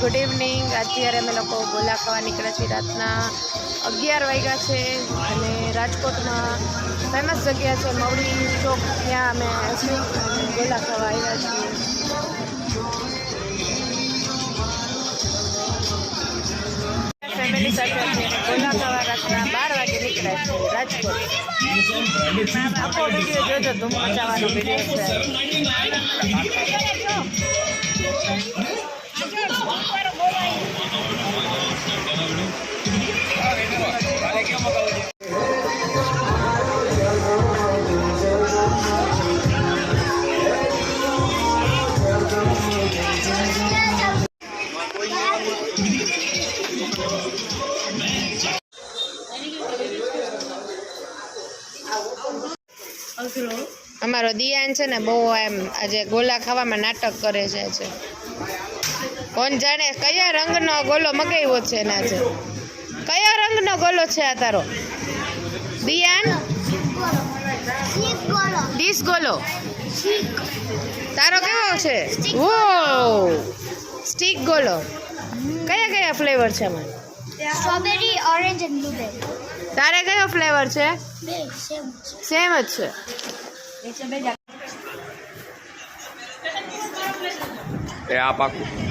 Good evening. અત્યારે અમે લોકો ગોલા ખાવા નીકળ્યા છીએ। રાતના 11 વાગ્યા છે અને રાજકોટમાં ફેમસ જગ્યા છે મવડી ચોક, ત્યાં અમે ગોલા ખાવા આવ્યા છીએ। ફેમિલી સાથે ગોલા ખાવા રાતના 12 વાગે નીકળ્યા છીએ રાજકોટ। આખો વિડીયો જોજો, ધૂમ મચાવવાનો વિડીયો છે। અમારો દિયાન છે ને બહુ એમ આજે ગોલા ખાવામાં નાટક કરે છે। કોણ જાણે કયા રંગનો ગોલો મગાવ્યો છે ને આજે? કયા રંગનો ગોલો છે આ તારો દિયાન? ડીશ ગોલો તારો કેવો છે? વો સ્ટીક ગોલો। કયા કયા ફ્લેવર છે એમાં? Strawberry, orange and blueberry. તારે કયો ફ્લેવર છે? સેમ જ છે। એ આ પાકું